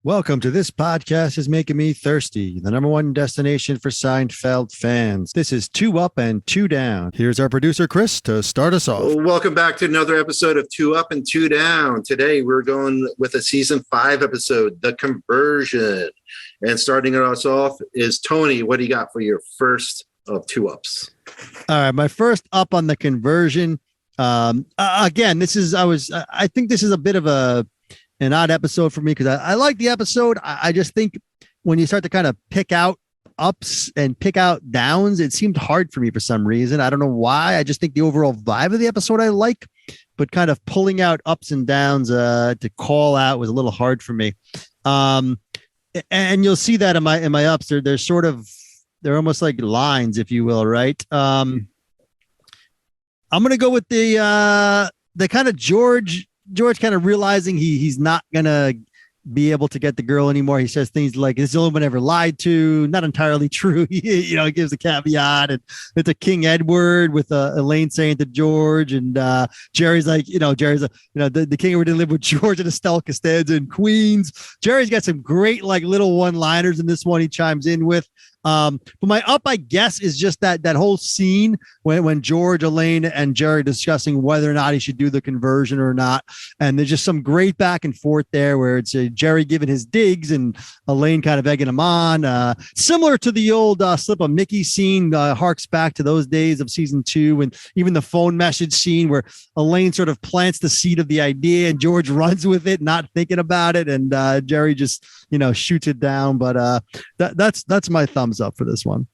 Welcome to This Podcast is Making Me Thirsty, the number one destination for Seinfeld fans. This is Two Up and Two Down. Here's our producer, Chris, to start us off. Welcome back to another episode of Two Up and Two Down. Today, we're going with a season 5 episode, The Conversion. And starting us off is Tony. What do you got for your first of two ups? All right, my first up on The Conversion. Again, I think this is a bit of an odd episode for me because I like the episode. I just think when you start to kind of pick out ups and pick out downs, it seemed hard for me for some reason. I don't know why. I just think the overall vibe of the episode I like, but kind of pulling out ups and downs to call out was a little hard for me. And you'll see that in my ups. They're almost like lines, if you will, right? I'm gonna go with the kind of George kind of realizing he's not gonna be able to get the girl anymore. He says things like, "This is the only one ever lied to." Not entirely true. He gives a caveat, and it's a King Edward with Elaine saying to George, and Jerry's like, the King Edward didn't live with George and Estelle Costanza in Queens. Jerry's got some great like little one-liners in this one. He chimes in with. But my up, I guess, is just that whole scene when George, Elaine, and Jerry discussing whether or not he should do the conversion or not. And there's just some great back and forth there where it's Jerry giving his digs and Elaine kind of egging him on. Similar to the old Slip of Mickey scene, harks back to those days of season 2, and even the phone message scene where Elaine sort of plants the seed of the idea and George runs with it, not thinking about it. And Jerry just, shoots it down. But that's my thumbs up for this one.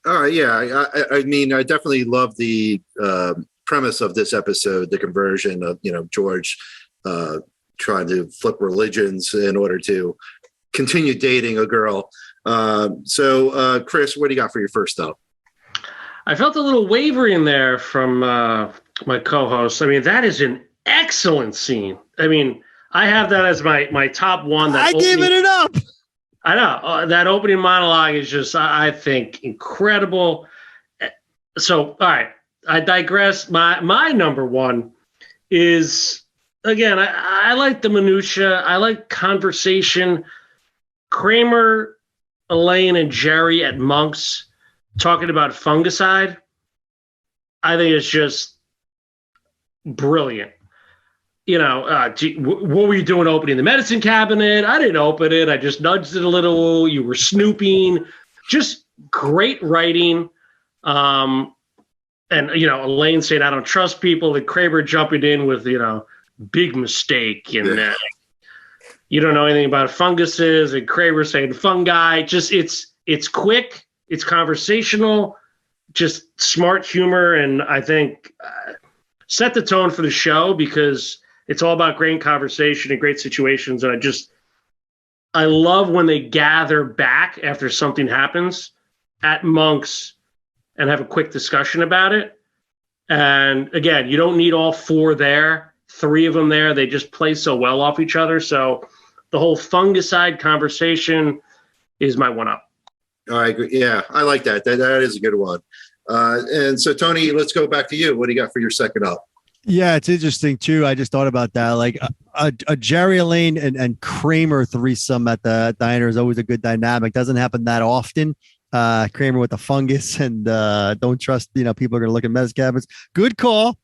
Yeah. I mean, I definitely love the premise of this episode, the conversion of, George trying to flip religions in order to continue dating a girl. So Chris, what do you got for your first up? I felt a little wavering there from my co-host. I mean, that is an excellent scene. I mean, I have that as my top one. I gave it up. I know that opening monologue is just, I think, incredible. So, all right, I digress. My number one is, again, I like the minutia. I like conversation. Kramer, Elaine, and Jerry at Monk's talking about fungicide. I think it's just brilliant. What were you doing opening the medicine cabinet? I didn't open it. I just nudged it a little. You were snooping. Just great writing. And, Elaine saying, "I don't trust people." And Kramer jumping in with, big mistake. And you don't know anything about funguses. And Kramer saying fungi. Just it's quick. It's conversational. Just smart humor. And I think set the tone for the show because it's all about great conversation and great situations. And I love when they gather back after something happens at Monk's and have a quick discussion about it. And again, you don't need all 4 there, 3 of them there. They just play so well off each other. So the whole fungicide conversation is my one up. I agree. Yeah, I like that. That is a good one. And so, Tony, let's go back to you. What do you got for your second up? Yeah, it's interesting too. I just thought about that. Like a Jerry, Elaine, and Kramer threesome at the diner is always a good dynamic. Doesn't happen that often. Kramer with the fungus and don't trust, people are going to look at medicine cabinets. Good call.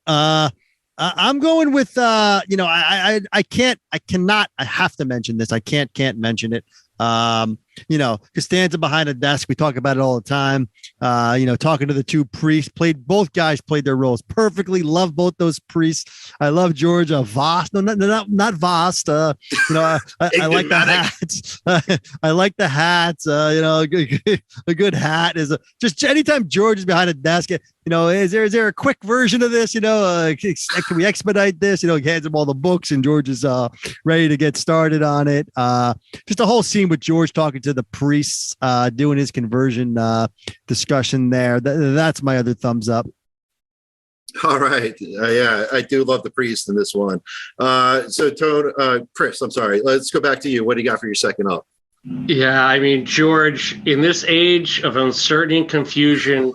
I'm going with, I have to mention this. I can't mention it. Costanza behind a desk. We talk about it all the time. Talking to the 2 priests, both guys played their roles perfectly. Love both those priests. I love George Voss. No, not Voss. I like the hats. I like the hats. A good hat is just anytime George is behind a desk. Is there a quick version of this? Can we expedite this? Hands him all the books and George is ready to get started on it. Just a whole scene with George talking to the priests, doing his conversion discussion there. That's my other thumbs up. All right. Yeah, I do love the priest in this one. Chris, I'm sorry. Let's go back to you. What do you got for your second up? Yeah, I mean, George, in this age of uncertainty and confusion,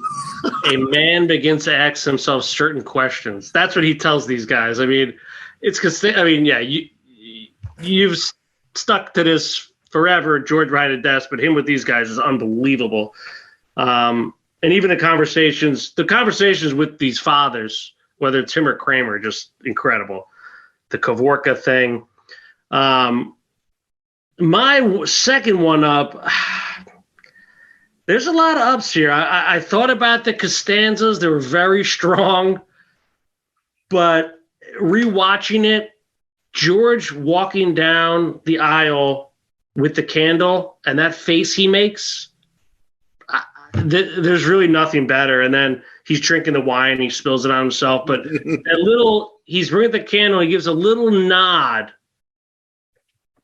a man begins to ask himself certain questions. That's what he tells these guys. I mean, it's because, yeah, you've stuck to this forever. George behind a desk, but him with these guys is unbelievable. And even the conversations with these fathers, whether it's him or Kramer, just incredible. The Kavorka thing. My second one up, there's a lot of ups here. I thought about the Costanzas. They were very strong, but rewatching it, George walking down the aisle with the candle and that face he makes, there's really nothing better. And then he's drinking the wine, he spills it on himself. But he's bringing the candle, he gives a little nod.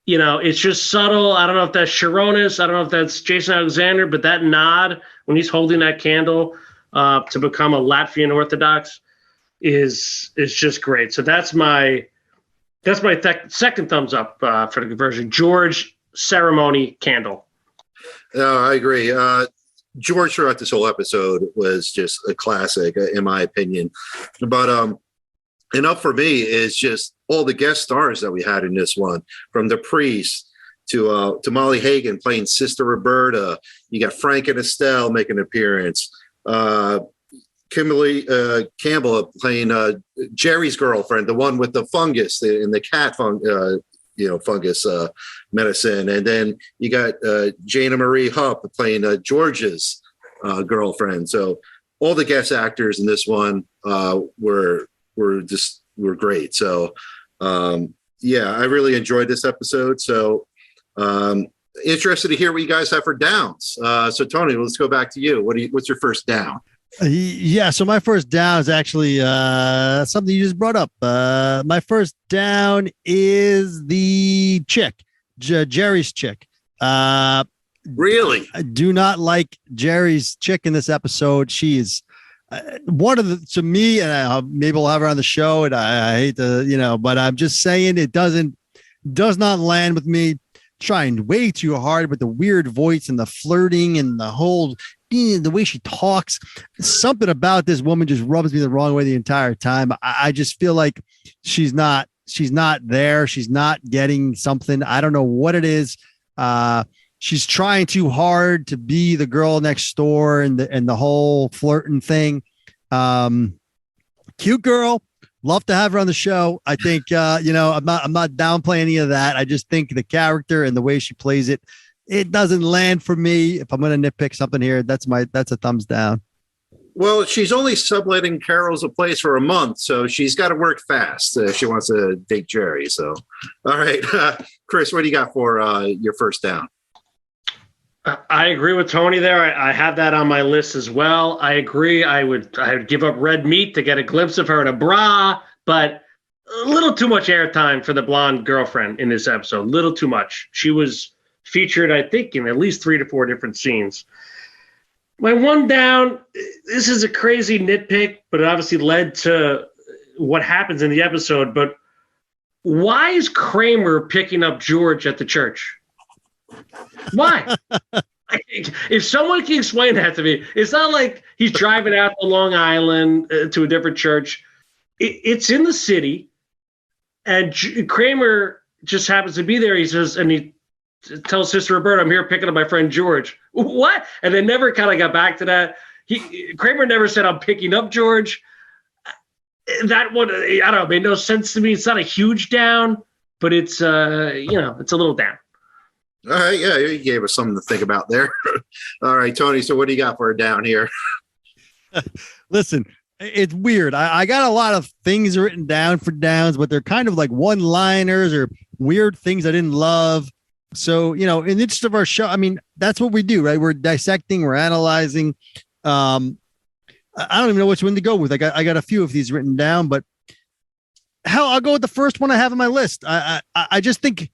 You know, it's just subtle. I don't know if that's Sharonis, I don't know if that's Jason Alexander, but that nod when he's holding that candle to become a Latvian Orthodox is just great. So that's my second thumbs up for the conversion. George ceremony candle. No, I agree. George throughout this whole episode was just a classic, in my opinion. But and up for me is just all the guest stars that we had in this one, from the priest to Molly Hagan playing Sister Roberta. You got Frank and Estelle making an appearance. Kimberly Campbell playing Jerry's girlfriend, the one with the fungus and the cat fungus medicine. And then you got Jana Marie Hupp playing George's girlfriend. So all the guest actors in this one were great. So I really enjoyed this episode. So interested to hear what you guys have for downs. So Tony, let's go back to you. What's your first down? Yeah, so my first down is actually something you just brought up. My first down is the chick, Jerry's chick. Really? I do not like Jerry's chick in this episode. She is one of the, to me, and maybe we'll have her on the show, and I hate to, but I'm just saying it does not land with me. Trying way too hard with the weird voice and the flirting and the whole the way she talks. Something about this woman just rubs me the wrong way the entire time. I just feel like she's not there. She's not getting something. I don't know what it is. She's trying too hard to be the girl next door and the whole flirting thing. Cute girl. Love to have her on the show. I think, I'm not downplaying any of that. I just think the character and the way she plays it, it doesn't land for me. If I'm going to nitpick something here, that's a thumbs down. Well, she's only subletting Carol's a place for a month, so she's got to work fast if she wants to date Jerry. So, all right, Chris, what do you got for your first down? I agree with Tony there. I have that on my list as well. I agree. I would give up red meat to get a glimpse of her in a bra, but a little too much airtime for the blonde girlfriend in this episode. A little too much. She was featured, I think, in at least 3 to 4 different scenes. My one down, this is a crazy nitpick, but it obviously led to what happens in the episode. But why is Kramer picking up George at the church? Why? If someone can explain that to me, it's not like he's driving out to Long Island to a different church. It's in the city, and Kramer just happens to be there. He says, and he tells Sister Roberta, "I'm here picking up my friend George." What? And they never kind of got back to that. Kramer never said, "I'm picking up George." That one, I don't know, made no sense to me. It's not a huge down, but it's it's a little down. All right, yeah, you gave us something to think about there. All right, Tony, so what do you got for a down here? Listen, it's weird. I got a lot of things written down for downs, but they're kind of like one-liners or weird things I didn't love. So, in the interest of our show, I mean, that's what we do, right? We're dissecting, we're analyzing. I don't even know which one to go with. I got a few of these written down, but I'll go with the first one I have on my list. I just think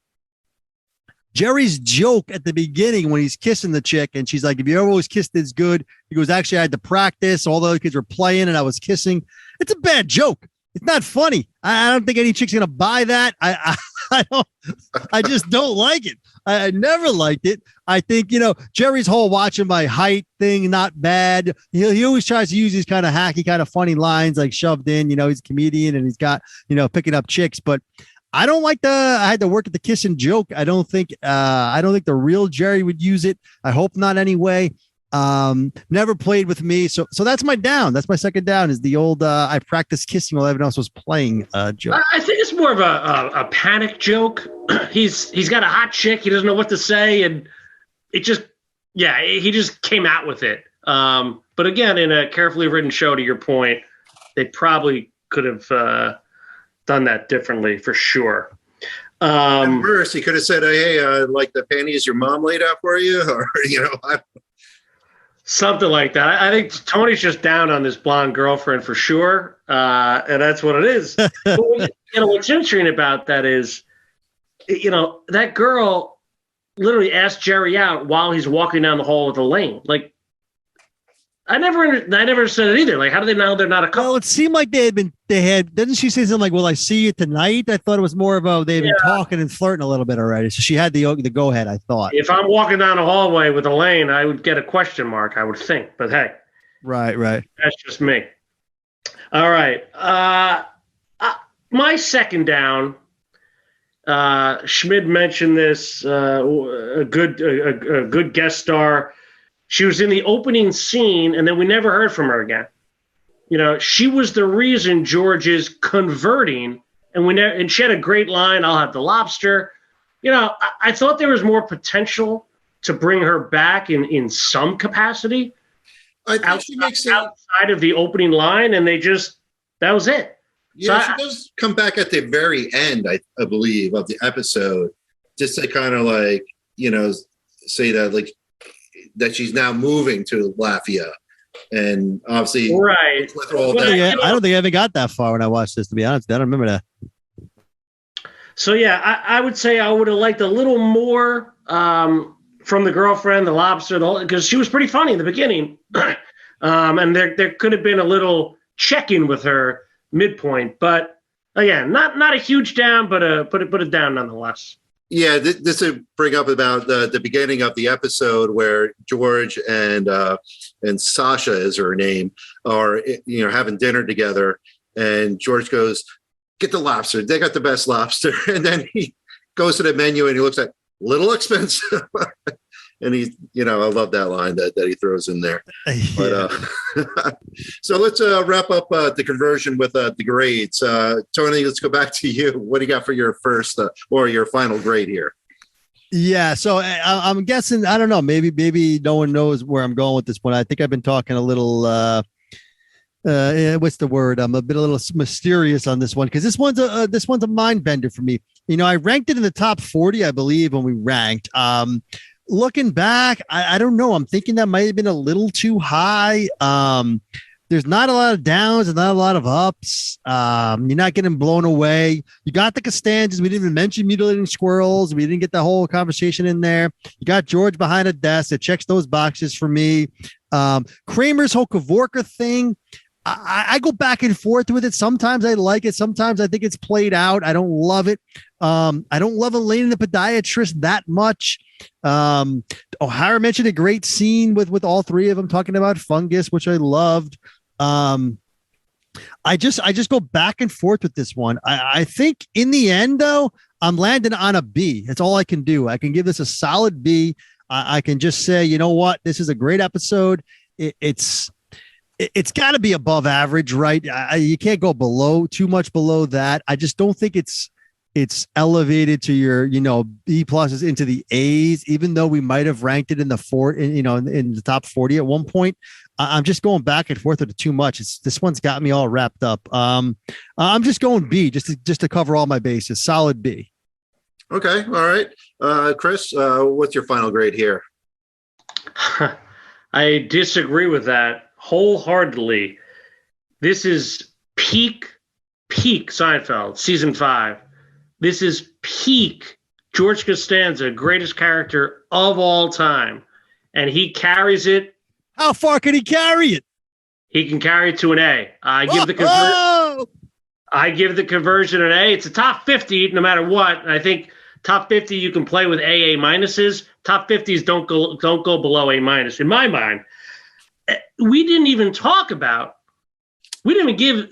Jerry's joke at the beginning when he's kissing the chick and she's like, "If you ever always kissed, it's good." He goes, "Actually, I had to practice. All the other kids were playing and I was kissing." It's a bad joke. It's not funny. I don't think any chick's going to buy that. I just don't like it. I never liked it. I think, Jerry's whole watching my height thing, not bad. He always tries to use these kind of hacky, kind of funny lines like shoved in, he's a comedian and he's got, picking up chicks, but I don't like I had to work at the kiss and joke. I don't think the real Jerry would use it. I hope not anyway. Never played with me. So that's my down. That's my second down is the old, I practiced kissing while everyone else was playing joke. I think it's more of a panic joke. He's got a hot chick. He doesn't know what to say. And it just, he just came out with it. But again, in a carefully written show, to your point, they probably could have done that differently for sure. At first, he could have said, "Hey, like the panties your mom laid out for you," or something like that. I think Tony's just down on this blonde girlfriend for sure, and that's what it is. But what's interesting about that is, that girl literally asked Jerry out while he's walking down the hall with Elaine. Like, I never said it either. Like, how do they know they're not a couple? Well, it seemed like they had, didn't she say something like, "Will I see you tonight?" I thought it was more of they've been talking and flirting a little bit already. So she had the go ahead, I thought. If I'm walking down the hallway with Elaine, I would get a question mark, I would think. But hey. Right. That's just me. All right. My second down, Schmid mentioned this, a good guest star. She was in the opening scene, and then we never heard from her again. She was the reason George is converting, and she had a great line, "I'll have the lobster." I thought there was more potential to bring her back in some capacity. I think she makes it outside of the opening line, and that was it. Yeah, so she does come back at the very end, I believe, of the episode, just to kind of like, say that like, that she's now moving to Lafayette, and obviously, right? I don't think I ever got that far when I watched this. To be honest, I don't remember that. So I would say I would have liked a little more from the girlfriend, the lobster, because she was pretty funny in the beginning, and there could have been a little check-in with her midpoint. But again, not a huge down, but a down nonetheless. Yeah, this would bring up about the beginning of the episode where George and Sasha is her name are having dinner together, and George goes, "Get the lobster. They got the best lobster." And then he goes to the menu and he looks like, "Little expensive." And I love that line that he throws in there. But so let's wrap up the conversion with the grades. Tony, let's go back to you. What do you got for your first or your final grade here? Yeah, so I'm guessing, I don't know, maybe no one knows where I'm going with this one. I think I've been talking a little what's the word? I'm a little mysterious on this one because this one's a mind bender for me. I ranked it in the top 40, I believe, when we ranked. Looking back, I don't know. I'm thinking that might have been a little too high. There's not a lot of downs and not a lot of ups. You're not getting blown away. You got the Costanzas. We didn't even mention mutilating squirrels. We didn't get the whole conversation in there. You got George behind a desk that checks those boxes for me. Kramer's whole Kavorka thing. I go back and forth with it. Sometimes I like it. Sometimes I think it's played out. I don't love it. I don't love Elaine the podiatrist that much. O'Hara mentioned a great scene with all three of them talking about fungus, which I loved. I just go back and forth with this one. I think in the end, though, I'm landing on a B. That's all I can do. I can give this a solid B. I can just say, you know what? This is a great episode. It's got to be above average, right? You can't go too much below that. I just don't think it's elevated to your, B pluses into the A's, even though we might have ranked it in the in the top 40 at one point. I'm just going back and forth with it too much. This one's got me all wrapped up. I'm just going B just to cover all my bases. Solid B. Okay. All right. Chris, what's your final grade here? I disagree with that wholeheartedly. This is peak Seinfeld, season 5. This is peak George Costanza, greatest character of all time. And he carries it. How far can he carry it? He can carry it to an A. I give the conversion an A. It's a top 50 no matter what. And I think top 50 you can play with A minuses. Top 50s don't go below A minus in my mind. We didn't even give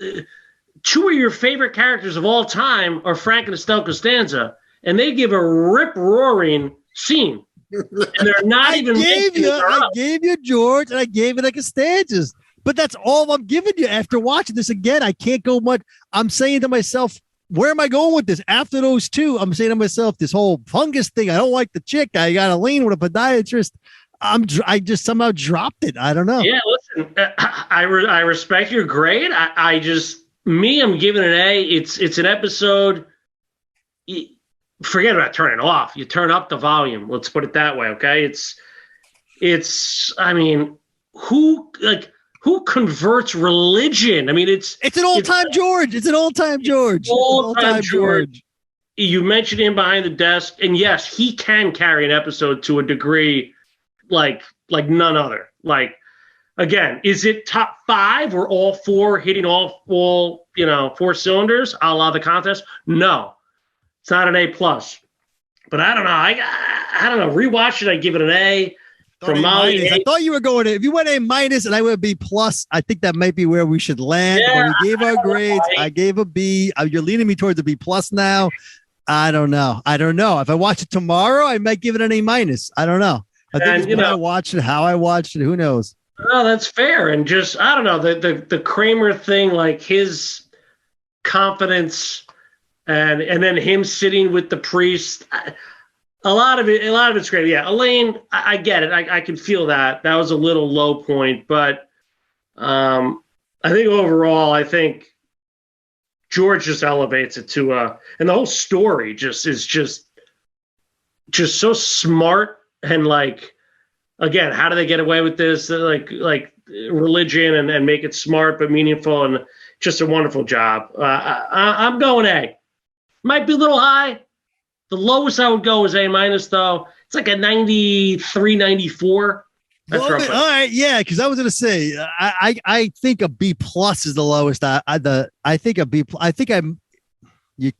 two of your favorite characters of all time are Frank and Estelle Costanza, and they give a rip-roaring scene. And they're not even I gave you George, and I gave you the Costanzas. But that's all I'm giving you after watching this again. I can't go much. I'm saying to myself, where am I going with this? After those two, I'm saying to myself, this whole fungus thing, I don't like the chick. I got to lean with a podiatrist. I just somehow dropped it. I don't know. Yeah, listen, I respect your grade. I'm giving it an A. It's an episode. Forget about turning it off. You turn up the volume. Let's put it that way. Okay. I mean, who converts religion? I mean, it's an all-time George. It's an all-time George. All-time George. You mentioned him behind the desk, and yes, he can carry an episode to a degree like none other. Like, again, is it top 5 or all 4 hitting all 4 cylinders, a la the contest? No, it's not an A+. But I don't know. I don't know. Rewatch it. I give it an A. From Molly, I thought you were going to. If you went A- and I went B+, I think that might be where we should land. Yeah, when we gave our grades, I gave a B. You're leaning me towards a B+ now. I don't know. If I watch it tomorrow, I might give it an A-. I don't know. I think it's when I watched it, how I watched it. Who knows? Oh, that's fair. And just, I don't know, the Kramer thing, like his confidence and then him sitting with the priest. A lot of it's great. Yeah, Elaine, I get it. I can feel that. That was a little low point, but I think overall, George just elevates it to and the whole story is just so smart. And like, again, how do they get away with this? Like religion and make it smart but meaningful, and just a wonderful job. I'm going A. Might be a little high. The lowest I would go is A-, though. It's like a 93, 94. That's all right, yeah, because I was going to say, I think a B+ is the lowest. I think a B+. I think you're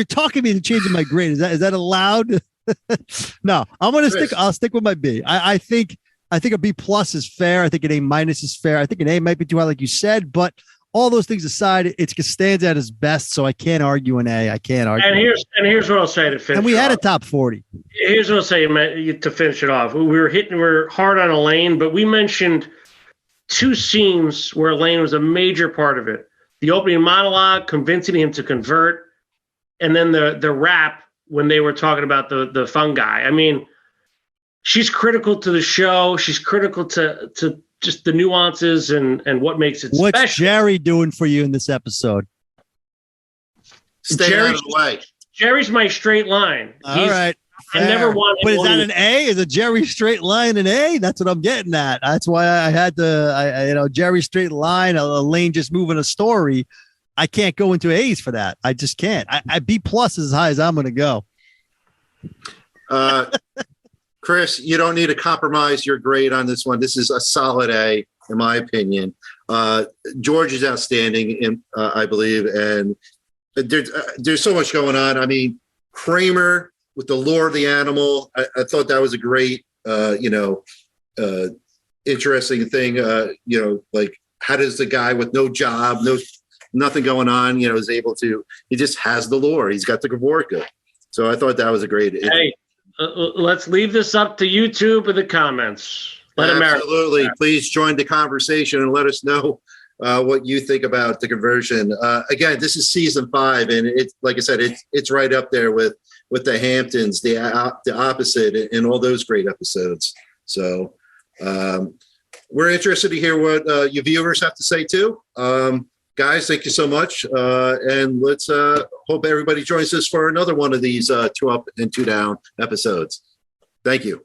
talking me into changing my grade. Is that allowed? No, I'll stick with my B. I think a B+ is fair. I think an A- is fair. I think an A might be too high, like you said, but all those things aside, it's Costanza at his best, so I can't argue an A. I can't argue. And here's what I'll say to finish. And we had a top 40. Here's what I'll say to finish it off. We're hard on Elaine, but we mentioned 2 scenes where Elaine was a major part of it. The opening monologue, convincing him to convert, and then the rap when they were talking about the fungi. I mean, she's critical to the show. She's critical to just the nuances and what makes it What's special. Jerry doing for you in this episode? Stay out of the way. Jerry's my straight line. All right. I never wanted. But is that an A? Is a Jerry straight line an A? That's what I'm getting at. That's why I had to, Jerry straight line, Elaine just moving a story. I can't go into A's for that. I just can't. I B+ is as high as I'm going to go. Chris, you don't need to compromise your grade on this one. This is a solid A, in my opinion. George is outstanding, I believe, and there's so much going on. I mean, Kramer with the lore of the animal, I thought that was a great, interesting thing. Like how does the guy with no job, nothing going on, is able to? He just has the lore. He's got the Gavorka. So I thought that was a great. Hey. Let's leave this up to YouTube in the comments. Absolutely. Please join the conversation and let us know what you think about the conversion. Again, this is season 5, and it's like I said, it's right up there with the Hamptons, the opposite, and all those great episodes. So we're interested to hear what your viewers have to say too. Guys, thank you so much. And let's hope everybody joins us for another one of these 2 Up and 2 Down episodes. Thank you.